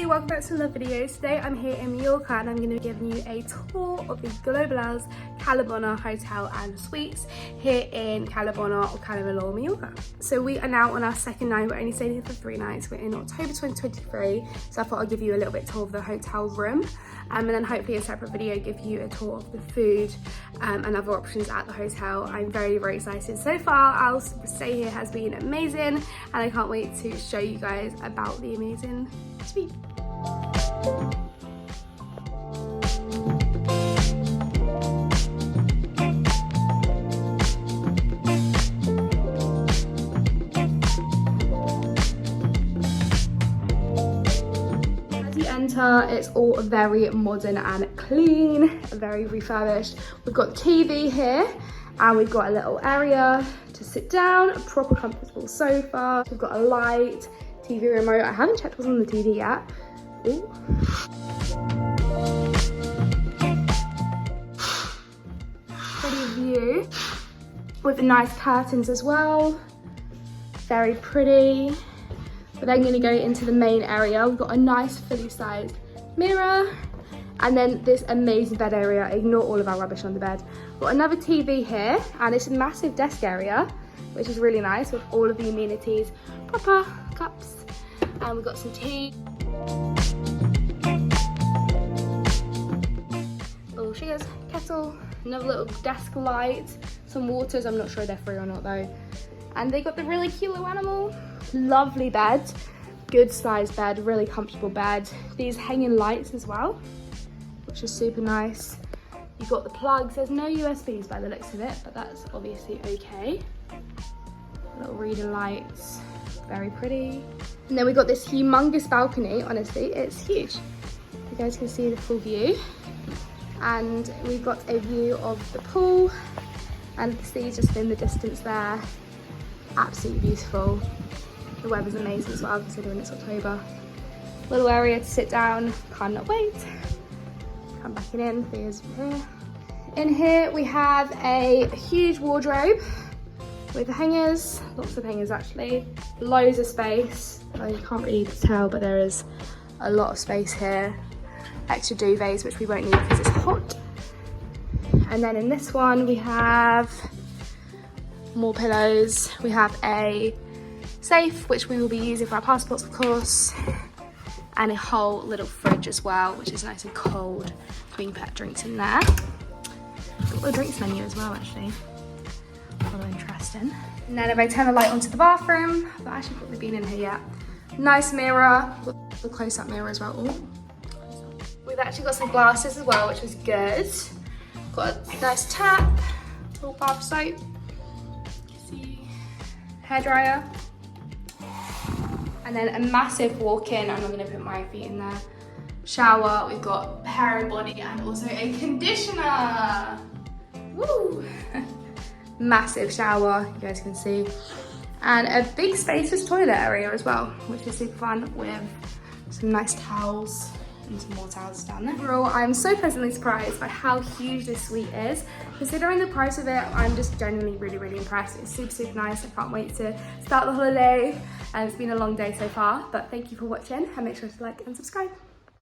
everybody, welcome back to another video. Today I'm here in Majorca and I'm going to be giving you a tour of the Globales Cala Bona Hotel and Suites here in Cala Bona or Cala Bona, Majorca. So we are now on our second night. We're only staying here for 3 nights. We're in October 2023, so I thought I'd give you a little bit tour of the hotel room and then hopefully a separate video give you a tour of the food and other options at the hotel. I'm very excited. So far our stay here has been amazing and I can't wait to show you guys about the amazing suite. It's all very modern and clean, very refurbished. We've got TV here and we've got a little area to sit down, a proper comfortable sofa. We've got a light, TV remote. I haven't checked what's on the TV yet. Ooh. Pretty view with nice curtains as well. Very pretty. We're then going to go into the main area. We've got a nice fully sized mirror and then this amazing bed area. Ignore all of our rubbish on the bed. We've got another TV here and it's a massive desk area, which is really nice with all of the amenities, proper cups, and we've got some tea. Little sugars, kettle, another little desk light, some waters. I'm not sure they're free or not though. And they got the really cute little animal. Lovely bed, good sized bed, really comfortable bed. These hanging lights as well, which is super nice. You've got the plugs. There's no USBs by the looks of it, but that's obviously okay. Little reading lights, very pretty. And then we've got this humongous balcony. Honestly, it's huge. You guys can see the full view. And we've got a view of the pool and the sea just in the distance there. Absolutely beautiful. The weather's amazing as well, considering it's October. Little area to sit down, cannot wait. Come back in, here's here. In here we have a huge wardrobe with hangers, lots of hangers actually, loads of space. You can't really tell, but there is a lot of space here. Extra duvets, which we won't need because it's hot. And then in this one we have more pillows. We have a safe, which we will be using for our passports, of course, and a whole little fridge as well, which is nice and cold. We can put drinks in there. Got the drinks menu as well, actually. Although interesting. And then if I turn the light onto the bathroom, I've actually probably been in here yet. Nice mirror, the close-up mirror as well. Ooh. We've actually got some glasses as well, which was good. Got a nice tap, little bath soap. Hairdryer, and then a massive walk-in. I'm not going to put my feet in there. Shower. We've got hair and body, and also a conditioner. Woo! Massive shower, you guys can see, and a big spacious toilet area as well, which is super fun with some nice towels. And some more towels down there. Overall, I'm so pleasantly surprised by how huge this suite is. Considering the price of it, I'm just genuinely really impressed. It's super nice. I can't wait to start the holiday. And it's been a long day so far, but thank you for watching and make sure to like and subscribe.